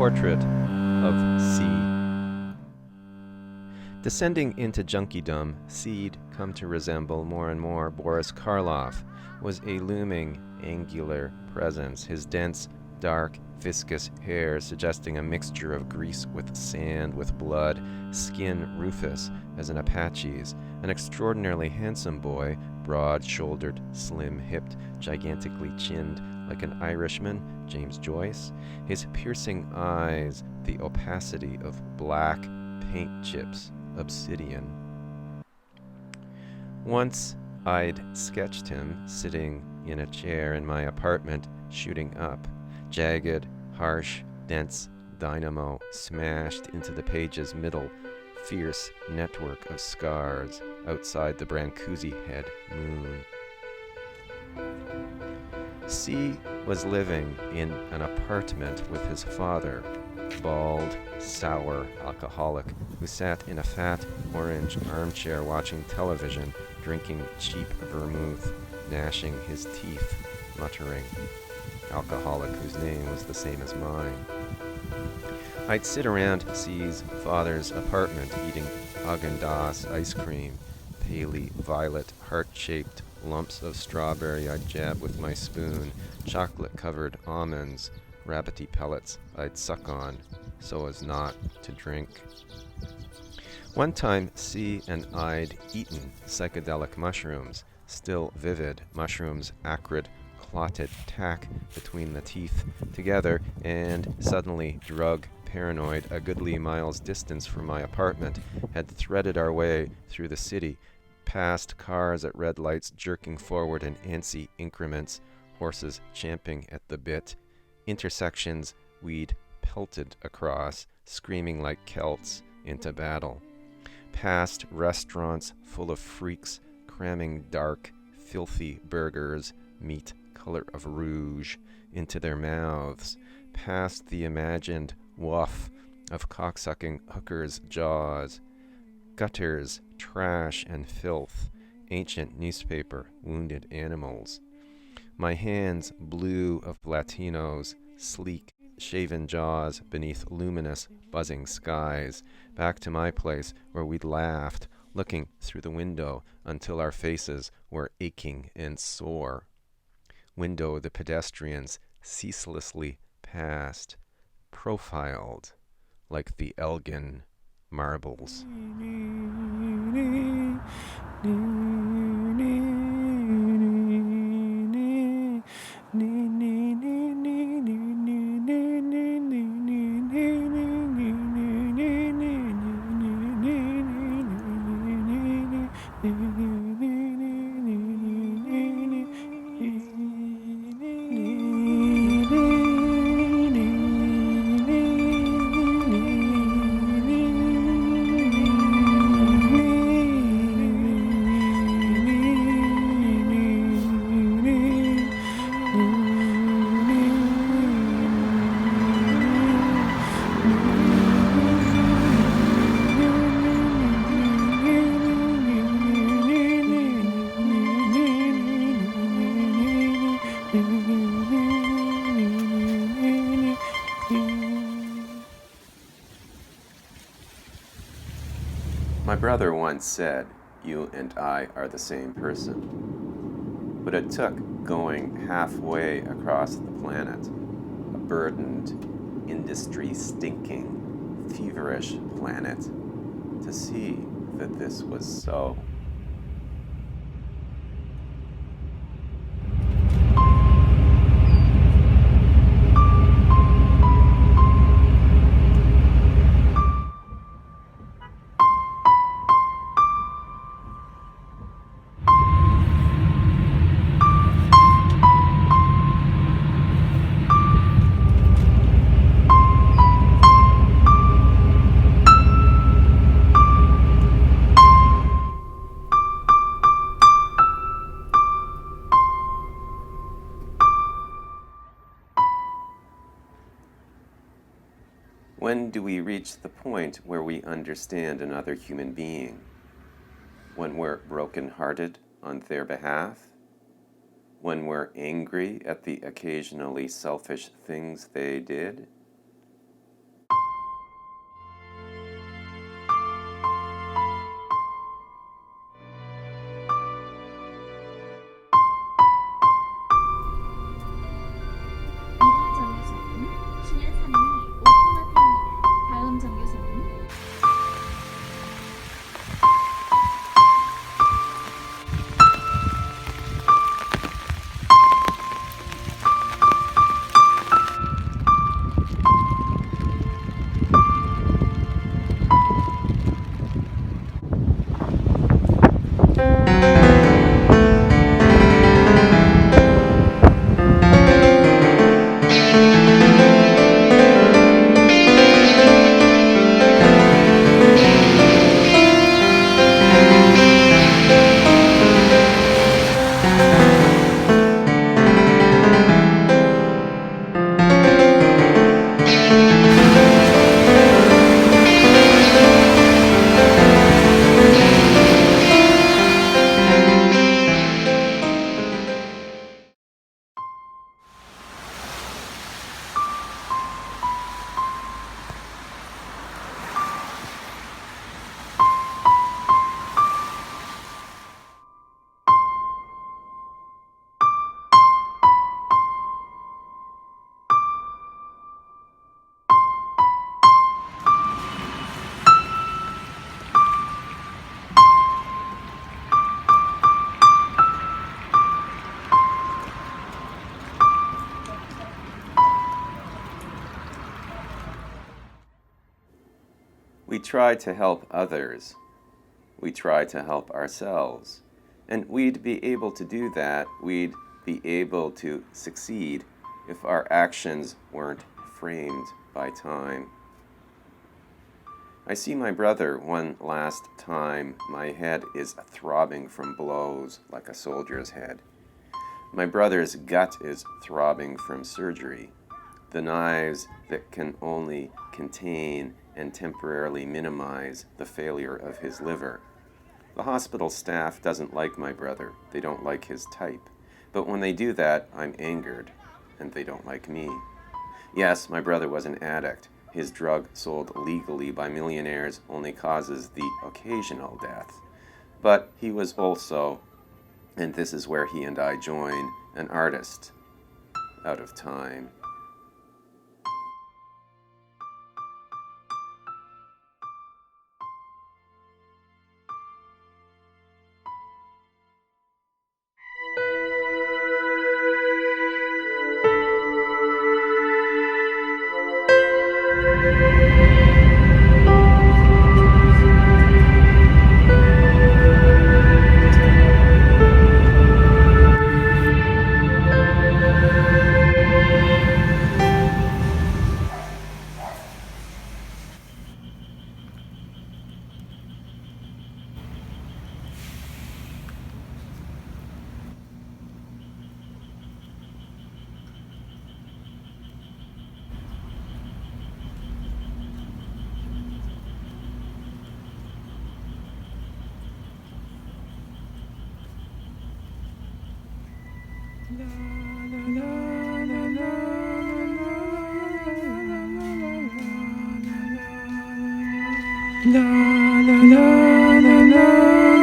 Portrait of C. Descending into junkiedom, Seed, come to resemble more and more Boris Karloff, was a looming, angular presence, his dense, dark, viscous hair suggesting a mixture of grease with sand with blood, skin rufous as an Apache's, an extraordinarily handsome boy, broad-shouldered, slim-hipped, gigantically chinned like an Irishman, James Joyce, his piercing eyes the opacity of black paint chips, obsidian. Once I'd sketched him sitting in a chair in my apartment, shooting up, jagged, harsh, dense dynamo smashed into the page's middle, fierce network of scars outside the Brancusi head moon. C was living in an apartment with his father, bald, sour alcoholic who sat in a fat orange armchair watching television, drinking cheap vermouth, gnashing his teeth, muttering. Alcoholic whose name was the same as mine. I'd sit around C's father's apartment eating Haagen-Dazs ice cream, paley violet heart-shaped lumps of strawberry I'd jab with my spoon, chocolate-covered almonds, rabbity pellets I'd suck on so as not to drink. One time, C and I'd eaten psychedelic mushrooms, still vivid mushrooms, acrid, clotted tack between the teeth together, and suddenly drug paranoid a goodly miles distance from my apartment, had threaded our way through the city, past cars at red lights jerking forward in antsy increments, horses champing at the bit, intersections we'd pelted across, screaming like Celts into battle, past restaurants full of freaks cramming dark, filthy burgers, meat color of rouge, into their mouths, past the imagined woof of cocksucking hookers' jaws, gutters, trash and filth, ancient newspaper, wounded animals. My hands blue of Latinos, sleek, shaven jaws beneath luminous, buzzing skies, back to my place where we'd laughed, looking through the window until our faces were aching and sore. Window the pedestrians ceaselessly passed, profiled like the Elgin marbles. My brother once said, "You and I are the same person." But it took going halfway across the planet, a burdened, industry-stinking, feverish planet, to see that this was so. When do we reach the point where we understand another human being? When we're broken-hearted on their behalf? When we're angry at the occasionally selfish things they did? try to help others. We try to help ourselves. And we'd be able to do that, we'd be able to succeed if our actions weren't framed by time. I see my brother one last time. My head is throbbing from blows like a soldier's head. My brother's gut is throbbing from surgery. The knives that can only contain and temporarily minimize the failure of his liver. The hospital staff doesn't like my brother. They don't like his type. But when they do that, I'm angered, and they don't like me. Yes, my brother was an addict. His drug sold legally by millionaires only causes the occasional death. But he was also, and this is where he and I join, an artist out of time. La la la la la.